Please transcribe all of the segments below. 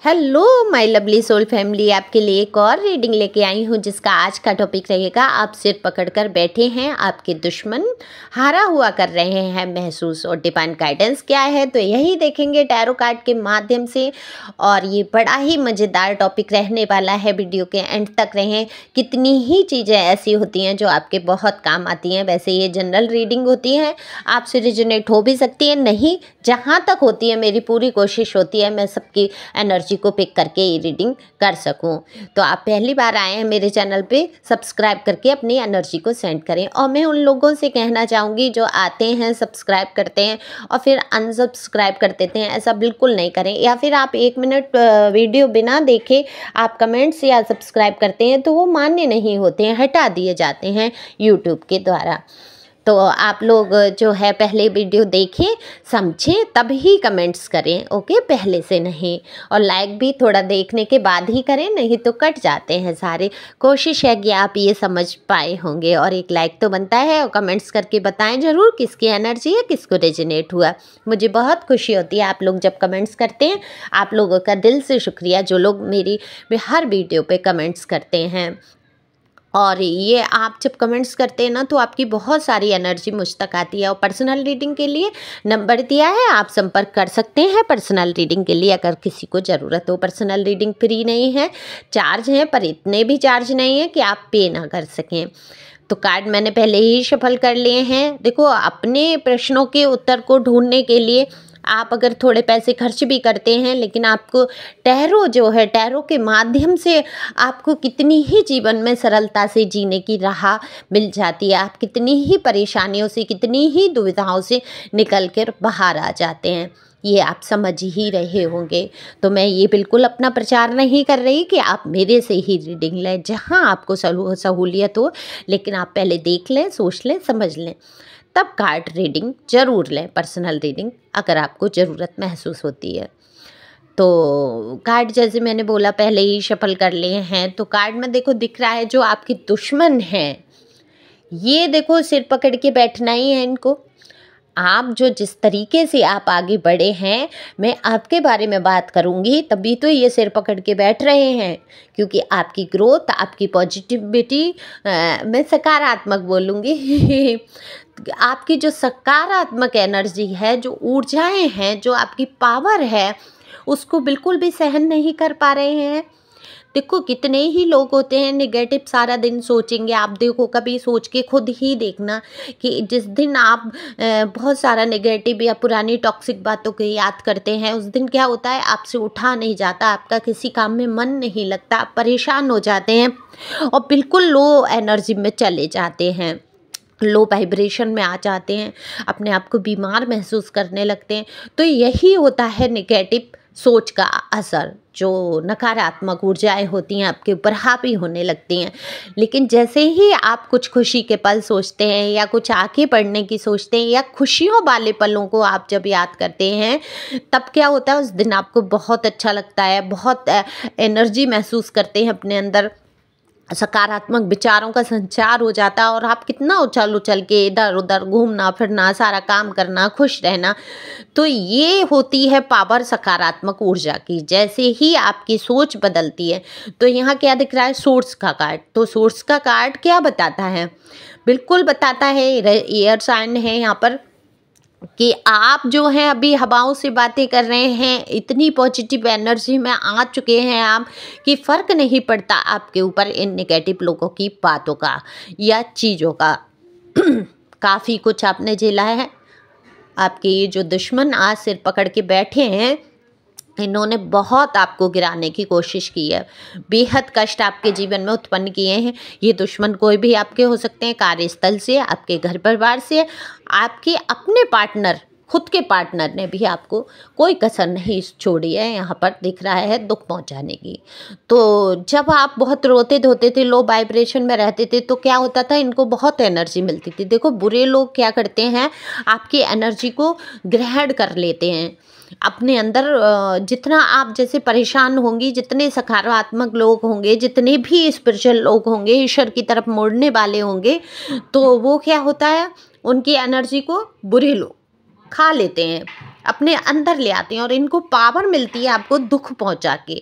Hello my lovely soul family, आपके लिए एक और रीडिंग लेके आई हूँ जिसका आज का टॉपिक रहेगा आप सिर पकड़कर बैठे हैं, आपके दुश्मन हारा हुआ कर रहे हैं महसूस, और डिवाइन गाइडेंस क्या है तो यही देखेंगे टैरो कार्ड के माध्यम से। और ये बड़ा ही मज़ेदार टॉपिक रहने वाला है, वीडियो के एंड तक रहें। कितनी ही चीज़ें ऐसी होती हैं जो आपके बहुत काम आती हैं। वैसे ये जनरल रीडिंग होती है, आपसे रिजोनेट हो भी सकती है, नहीं जहाँ तक होती है मेरी पूरी कोशिश होती है मैं सबकी एनर्जी को पिक करके ये रीडिंग कर सकूं। तो आप पहली बार आए हैं मेरे चैनल पे, सब्सक्राइब करके अपनी एनर्जी को सेंड करें। और मैं उन लोगों से कहना चाहूँगी जो आते हैं, सब्सक्राइब करते हैं और फिर अनसब्सक्राइब कर देते हैं, ऐसा बिल्कुल नहीं करें। या फिर आप 1 मिनट वीडियो बिना देखे आप कमेंट्स या सब्सक्राइब करते हैं तो वो मान्य नहीं होते हैं, हटा दिए जाते हैं यूट्यूब के द्वारा। तो आप लोग जो है पहले वीडियो देखें, समझें, तब ही कमेंट्स करें, ओके, पहले से नहीं। और लाइक भी थोड़ा देखने के बाद ही करें, नहीं तो कट जाते हैं सारे। कोशिश है कि आप ये समझ पाए होंगे, और एक लाइक तो बनता है, और कमेंट्स करके बताएं ज़रूर किसकी एनर्जी है, किसको रेजोनेट हुआ। मुझे बहुत खुशी होती है आप लोग जब कमेंट्स करते हैं। आप लोगों का दिल से शुक्रिया जो लोग मेरी हर वीडियो पे कमेंट्स करते हैं। और ये आप जब कमेंट्स करते हैं ना तो आपकी बहुत सारी एनर्जी मुझ तक आती है। और पर्सनल रीडिंग के लिए नंबर दिया है, आप संपर्क कर सकते हैं पर्सनल रीडिंग के लिए अगर किसी को ज़रूरत हो। पर्सनल रीडिंग फ्री नहीं है, चार्ज है, पर इतने भी चार्ज नहीं है कि आप पे ना कर सकें। तो कार्ड मैंने पहले ही शफल कर लिए हैं। देखो, अपने प्रश्नों के उत्तर को ढूंढने के लिए आप अगर थोड़े पैसे खर्च भी करते हैं, लेकिन आपको टैरो जो है, टैरो के माध्यम से आपको कितनी ही जीवन में सरलता से जीने की राह मिल जाती है। आप कितनी ही परेशानियों से, कितनी ही दुविधाओं से निकल कर बाहर आ जाते हैं, ये आप समझ ही रहे होंगे। तो मैं ये बिल्कुल अपना प्रचार नहीं कर रही कि आप मेरे से ही रीडिंग लें, जहाँ आपको सहूलियत हो, लेकिन आप पहले देख लें, सोच लें, समझ लें, तब कार्ड रीडिंग ज़रूर लें, पर्सनल रीडिंग अगर आपको ज़रूरत महसूस होती है। तो कार्ड जैसे मैंने बोला पहले ही शफल कर लिए हैं। तो कार्ड में देखो दिख रहा है जो आपके दुश्मन हैं, ये देखो सिर पकड़ के बैठना ही है इनको। आप जो जिस तरीके से आप आगे बढ़े हैं, मैं आपके बारे में बात करूंगी, तभी तो ये सिर पकड़ के बैठ रहे हैं, क्योंकि आपकी ग्रोथ, आपकी पॉजिटिविटी, मैं सकारात्मक बोलूँगी आपकी जो सकारात्मक एनर्जी है, जो ऊर्जाएं हैं, जो आपकी पावर है, उसको बिल्कुल भी सहन नहीं कर पा रहे हैं। देखो, कितने ही लोग होते हैं नेगेटिव सारा दिन सोचेंगे। आप देखो, कभी सोच के खुद ही देखना कि जिस दिन आप बहुत सारा नेगेटिव या पुरानी टॉक्सिक बातों को याद करते हैं, उस दिन क्या होता है, आपसे उठा नहीं जाता, आपका किसी काम में मन नहीं लगता, आप परेशान हो जाते हैं और बिल्कुल लो एनर्जी में चले जाते हैं, लो वाइब्रेशन में आ जाते हैं, अपने आप को बीमार महसूस करने लगते हैं। तो यही होता है नेगेटिव सोच का असर, जो नकारात्मक ऊर्जाएं होती हैं आपके ऊपर हावी होने लगती हैं। लेकिन जैसे ही आप कुछ खुशी के पल सोचते हैं, या कुछ आगे बढ़ने की सोचते हैं, या खुशियों वाले पलों को आप जब याद करते हैं, तब क्या होता है, उस दिन आपको बहुत अच्छा लगता है, बहुत एनर्जी महसूस करते हैं अपने अंदर, सकारात्मक विचारों का संचार हो जाता है, और आप कितना उछल उछल के इधर उधर घूमना फिरना, सारा काम करना, खुश रहना। तो ये होती है पावर सकारात्मक ऊर्जा की। जैसे ही आपकी सोच बदलती है, तो यहाँ क्या दिख रहा है, सोर्स का कार्ड। तो सोर्स का कार्ड क्या बताता है, बिल्कुल बताता है, एयर साइन है यहाँ पर, कि आप जो हैं अभी हवाओं से बातें कर रहे हैं, इतनी पॉजिटिव एनर्जी में आ चुके हैं आप कि फ़र्क नहीं पड़ता आपके ऊपर इन नेगेटिव लोगों की बातों का या चीज़ों का। काफ़ी कुछ आपने झेला है। आपके ये जो दुश्मन आज सिर पकड़ के बैठे हैं, इन्होंने बहुत आपको गिराने की कोशिश की है, बेहद कष्ट आपके जीवन में उत्पन्न किए हैं। ये दुश्मन कोई भी आपके हो सकते हैं, कार्यस्थल से, आपके घर परिवार से, आपके अपने पार्टनर, खुद के पार्टनर ने भी आपको कोई कसर नहीं छोड़ी है, यहाँ पर दिख रहा है दुख पहुँचाने की। तो जब आप बहुत रोते धोते थे, लो वाइब्रेशन में रहते थे, तो क्या होता था, इनको बहुत एनर्जी मिलती थी। देखो, बुरे लोग क्या करते हैं, आपकी एनर्जी को ग्रहण कर लेते हैं अपने अंदर। जितना आप जैसे परेशान होंगी, जितने सकारात्मक लोग होंगे, जितने भी स्पिरिचुअल लोग होंगे, ईश्वर की तरफ मुड़ने वाले होंगे, तो वो क्या होता है, उनकी एनर्जी को बुरे लोग खा लेते हैं। अपने अंदर ले आते हैं और इनको पावर मिलती है आपको दुख पहुंचा के।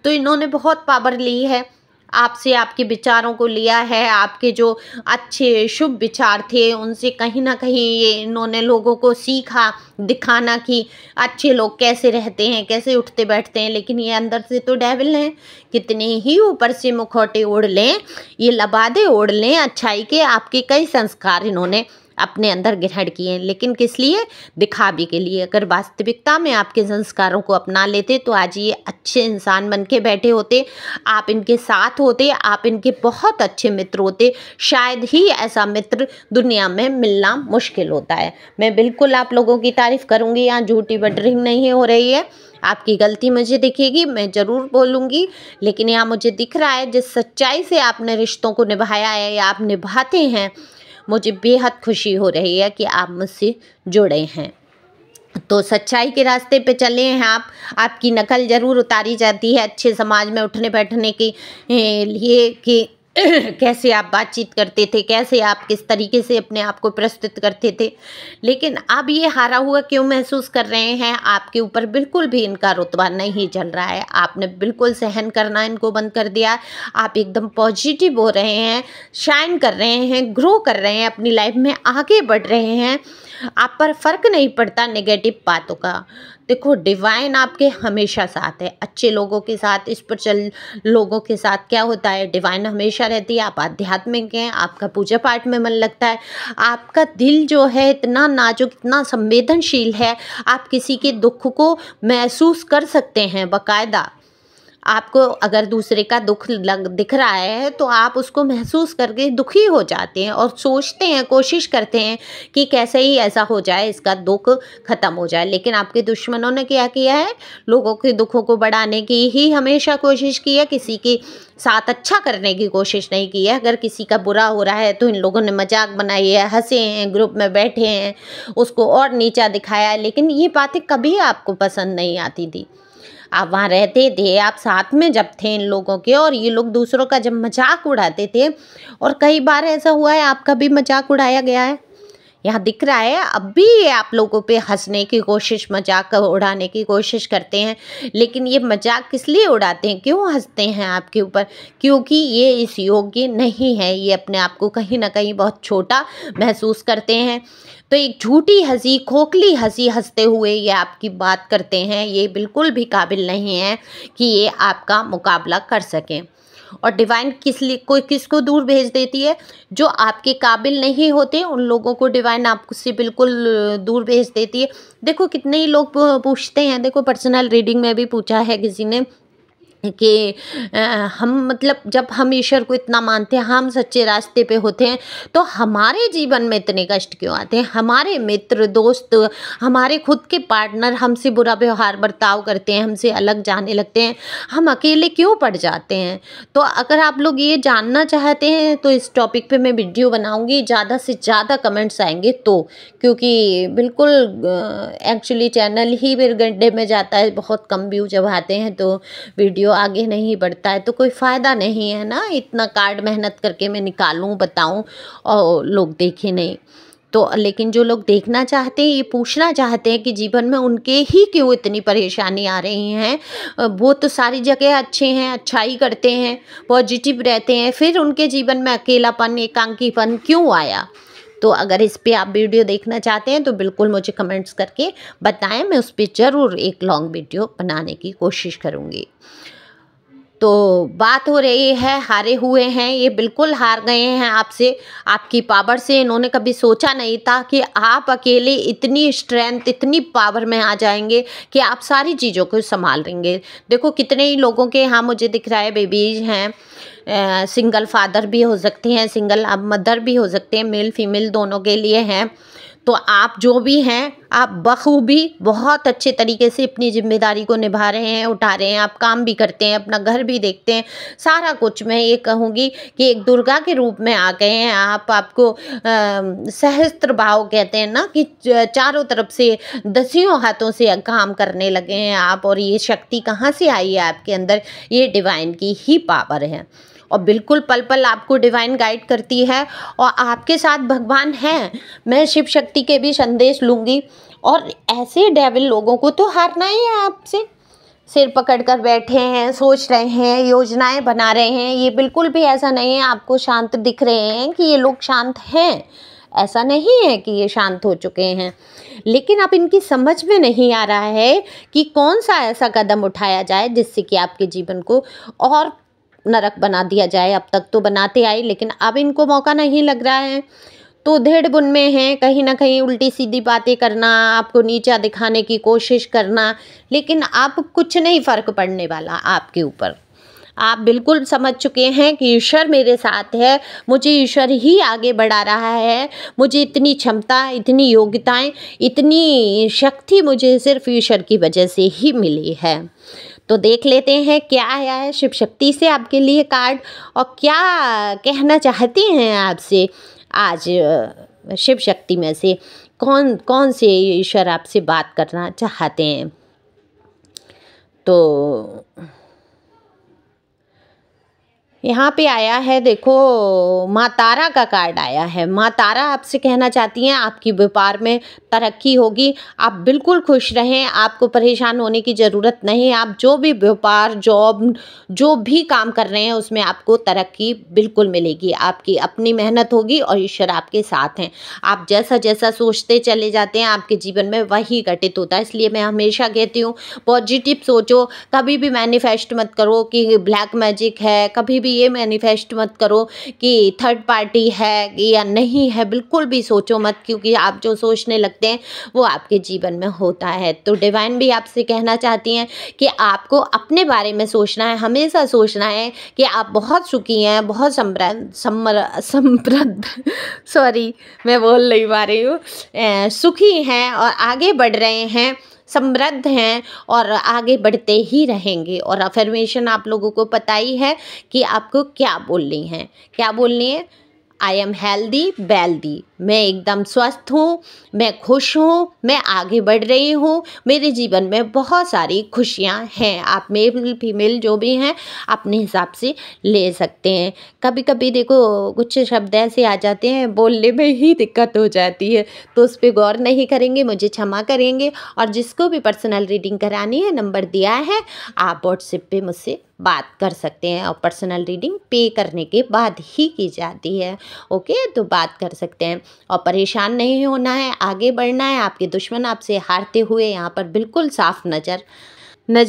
तो इन्होंने बहुत पावर ली है आपसे, आपके विचारों को लिया है, आपके जो अच्छे शुभ विचार थे उनसे कहीं ना कहीं ये इन्होंने लोगों को सीखा दिखाना कि अच्छे लोग कैसे रहते हैं, कैसे उठते बैठते हैं। लेकिन ये अंदर से तो डेविल हैं। कितने ही ऊपर से मुखौटे ओढ़ लें, ये लबादे ओढ़ लें अच्छाई के, आपके कई संस्कार इन्होंने अपने अंदर ग्रहण किए, लेकिन किस लिए? दिखावे के लिए। अगर वास्तविकता में आपके संस्कारों को अपना लेते तो आज ये अच्छे इंसान बन के बैठे होते, आप इनके साथ होते, आप इनके बहुत अच्छे मित्र होते। शायद ही ऐसा मित्र दुनिया में मिलना मुश्किल होता है। मैं बिल्कुल आप लोगों की तारीफ करूँगी, यहाँ झूठी बटरिंग नहीं हो रही है। आपकी गलती मुझे दिखेगी, मैं ज़रूर बोलूँगी, लेकिन यहाँ मुझे दिख रहा है जिस सच्चाई से आपने रिश्तों को निभाया है या आप निभाते हैं, मुझे बेहद खुशी हो रही है कि आप मुझसे जुड़े हैं। तो सच्चाई के रास्ते पे चले हैं आप। आपकी नकल ज़रूर उतारी जाती है अच्छे समाज में उठने बैठने के लिए कि कैसे आप बातचीत करते थे, कैसे आप किस तरीके से अपने आप को प्रस्तुत करते थे। लेकिन अब ये हारा हुआ क्यों महसूस कर रहे हैं? आपके ऊपर बिल्कुल भी इनका रुतबा नहीं चल रहा है। आपने बिल्कुल सहन करना इनको बंद कर दिया। आप एकदम पॉजिटिव हो रहे हैं, शाइन कर रहे हैं, ग्रो कर रहे हैं, अपनी लाइफ में आगे बढ़ रहे हैं। आप पर फ़र्क नहीं पड़ता नेगेटिव बातों का। देखो, डिवाइन आपके हमेशा साथ है, अच्छे लोगों के साथ, स्पिरिचुअल लोगों के साथ क्या होता है, डिवाइन हमेशा रहती है। आप आध्यात्मिक हैं, आपका पूजा पाठ में मन लगता है, आपका दिल जो है इतना नाजुक, इतना संवेदनशील है, आप किसी के दुख को महसूस कर सकते हैं बाकायदा। आपको अगर दूसरे का दुख दिख रहा है तो आप उसको महसूस करके दुखी हो जाते हैं और सोचते हैं, कोशिश करते हैं कि कैसे ही ऐसा हो जाए, इसका दुख ख़त्म हो जाए। लेकिन आपके दुश्मनों ने क्या किया है? लोगों के दुखों को बढ़ाने की ही हमेशा कोशिश की है, किसी के साथ अच्छा करने की कोशिश नहीं की है। अगर किसी का बुरा हो रहा है तो इन लोगों ने मजाक बनाई है, हंसे हैं, ग्रुप में बैठे हैं, उसको और नीचा दिखाया है। लेकिन ये बातें कभी आपको पसंद नहीं आती थी। आप वहाँ रहते थे, आप साथ में जब थे इन लोगों के, और ये लोग दूसरों का जब मजाक उड़ाते थे, और कई बार ऐसा हुआ है आपका भी मजाक उड़ाया गया है। यहाँ दिख रहा है अब भी ये आप लोगों पे हंसने की कोशिश, मजाक उड़ाने की कोशिश करते हैं। लेकिन ये मजाक किस लिए उड़ाते हैं, क्यों हंसते हैं आपके ऊपर? क्योंकि ये इस योग्य नहीं है, ये अपने आप को कहीं ना कहीं बहुत छोटा महसूस करते हैं। तो एक झूठी हंसी, खोखली हंसी हंसते हुए ये आपकी बात करते हैं। ये बिल्कुल भी काबिल नहीं है कि ये आपका मुकाबला कर सकें। और डिवाइन किसको दूर भेज देती है? जो आपके काबिल नहीं होते, उन लोगों को डिवाइन आपसे बिल्कुल दूर भेज देती है। देखो, कितने ही लोग पूछते हैं, देखो पर्सनल रीडिंग में भी पूछा है किसी ने कि हम मतलब जब हम ईश्वर को इतना मानते हैं, हम सच्चे रास्ते पे होते हैं, तो हमारे जीवन में इतने कष्ट क्यों आते हैं? हमारे मित्र, दोस्त, हमारे खुद के पार्टनर हमसे बुरा व्यवहार बर्ताव करते हैं, हमसे अलग जाने लगते हैं, हम अकेले क्यों पड़ जाते हैं? तो अगर आप लोग ये जानना चाहते हैं तो इस टॉपिक पे मैं वीडियो बनाऊंगी, ज़्यादा से ज़्यादा कमेंट्स आएंगे तो, क्योंकि बिल्कुल एक्चुअली चैनल ही फिर गड्ढे में जाता है, बहुत कम व्यू जब आते हैं तो वीडियो आगे नहीं बढ़ता है, तो कोई फ़ायदा नहीं है ना, इतना कार्ड मेहनत करके मैं निकालूं, बताऊं और लोग देखें नहीं। तो लेकिन जो लोग देखना चाहते हैं, ये पूछना चाहते हैं कि जीवन में उनके ही क्यों इतनी परेशानी आ रही हैं, वो तो सारी जगह अच्छे हैं, अच्छाई करते हैं, पॉजिटिव रहते हैं, फिर उनके जीवन में अकेलापन, एकांकीपन क्यों आया? तो अगर इस पे आप वीडियो देखना चाहते हैं तो बिल्कुल मुझे कमेंट्स करके बताएं, मैं उस पर ज़रूर एक लॉन्ग वीडियो बनाने की कोशिश करूँगी। तो बात हो रही है, हारे हुए हैं, ये बिल्कुल हार गए हैं आपसे, आपकी पावर से। इन्होंने कभी सोचा नहीं था कि आप अकेले इतनी स्ट्रेंथ, इतनी पावर में आ जाएंगे कि आप सारी चीज़ों को संभाल लेंगे। देखो, कितने ही लोगों के यहाँ मुझे दिख रहा है बेबीज हैं, सिंगल फादर भी हो सकते हैं, सिंगल मदर भी हो सकते हैं, मेल फीमेल दोनों के लिए हैं। तो आप जो भी हैं, आप बखूबी बहुत अच्छे तरीके से अपनी जिम्मेदारी को निभा रहे हैं, उठा रहे हैं, आप काम भी करते हैं, अपना घर भी देखते हैं, सारा कुछ। मैं ये कहूँगी कि एक दुर्गा के रूप में आ गए हैं आप। आपको सहस्त्र भाव कहते हैं ना, कि चारों तरफ से दसियों हाथों से काम करने लगे हैं आप। और ये शक्ति कहाँ से आई है आपके अंदर? ये डिवाइन की ही पावर है, और बिल्कुल पल पल आपको डिवाइन गाइड करती है, और आपके साथ भगवान हैं। मैं शिव शक्ति के भी संदेश लूँगी और ऐसे डेविल लोगों को तो हारना ही है आपसे। सिर पकड़ कर बैठे हैं, सोच रहे हैं, योजनाएं बना रहे हैं। ये बिल्कुल भी ऐसा नहीं है आपको शांत दिख रहे हैं कि ये लोग शांत हैं, ऐसा नहीं है कि ये शांत हो चुके हैं। लेकिन अब इनकी समझ में नहीं आ रहा है कि कौन सा ऐसा कदम उठाया जाए जिससे कि आपके जीवन को और नरक बना दिया जाए। अब तक तो बनाते आए, लेकिन अब इनको मौका नहीं लग रहा है, तो धेड़ बुन में हैं। कहीं ना कहीं उल्टी सीधी बातें करना, आपको नीचा दिखाने की कोशिश करना, लेकिन आप कुछ नहीं फ़र्क पड़ने वाला आपके ऊपर। आप बिल्कुल समझ चुके हैं कि ईश्वर मेरे साथ है, मुझे ईश्वर ही आगे बढ़ा रहा है। मुझे इतनी क्षमता, इतनी योग्यताएं, इतनी शक्ति मुझे सिर्फ ईश्वर की वजह से ही मिली है। तो देख लेते हैं क्या आया है शिव शक्ति से आपके लिए कार्ड, और क्या कहना चाहती हैं आपसे आज शिव शक्ति में से कौन कौन से ईश्वर आपसे बात करना चाहते हैं। तो यहाँ पे आया है, देखो माँ तारा का कार्ड आया है। माँ तारा आपसे कहना चाहती हैं आपकी व्यापार में तरक्की होगी, आप बिल्कुल खुश रहें, आपको परेशान होने की ज़रूरत नहीं। आप जो भी व्यापार, जॉब, जो भी काम कर रहे हैं उसमें आपको तरक्की बिल्कुल मिलेगी। आपकी अपनी मेहनत होगी और ईश्वर आपके साथ हैं। आप जैसा जैसा सोचते चले जाते हैं आपके जीवन में वही घटित होता है। इसलिए मैं हमेशा कहती हूँ पॉजिटिव सोचो, कभी भी मैनिफेस्ट मत करो कि ब्लैक मैजिक है, कभी भी ये मैनिफेस्ट मत करो कि थर्ड पार्टी है या नहीं है, बिल्कुल भी सोचो मत, क्योंकि आप जो सोचने लगते हैं वो आपके जीवन में होता है। तो डिवाइन भी आपसे कहना चाहती हैं कि आपको अपने बारे में सोचना है, हमेशा सोचना है कि आप बहुत सुखी हैं, बहुत समृद्ध सॉरी मैं बोल नहीं पा रही हूँ, सुखी हैं और आगे बढ़ रहे हैं, समृद्ध हैं और आगे बढ़ते ही रहेंगे। और अफर्मेशन आप लोगों को पता ही है कि आपको क्या बोलनी है, क्या बोलनी है। आई एम हेल्दी वेल्दी, मैं एकदम स्वस्थ हूँ, मैं खुश हूँ, मैं आगे बढ़ रही हूँ, मेरे जीवन में बहुत सारी खुशियाँ हैं। आप मेल फीमेल जो भी हैं अपने हिसाब से ले सकते हैं। कभी कभी देखो कुछ शब्द ऐसे आ जाते हैं बोलने में ही दिक्कत हो जाती है, तो उस पर गौर नहीं करेंगे, मुझे क्षमा करेंगे। और जिसको भी पर्सनल रीडिंग करानी है नंबर दिया है, आप व्हाट्सएप पे मुझसे बात कर सकते हैं। और पर्सनल रीडिंग पे करने के बाद ही की जाती है, ओके। तो बात कर सकते हैं और परेशान नहीं होना है, आगे बढ़ना है। आपके दुश्मन आपसे हारते हुए यहाँ पर बिल्कुल साफ नज़र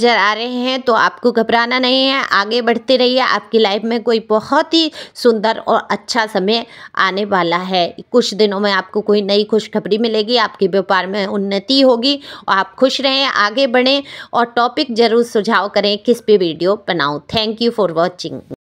आ रहे हैं, तो आपको घबराना नहीं है, आगे बढ़ते रहिए। आपकी लाइफ में कोई बहुत ही सुंदर और अच्छा समय आने वाला है। कुछ दिनों में आपको कोई नई खुशखबरी मिलेगी, आपके व्यापार में उन्नति होगी और आप खुश रहें, आगे बढ़ें। और टॉपिक ज़रूर सुझाव करें किस पे वीडियो बनाऊं। Thank you for watching.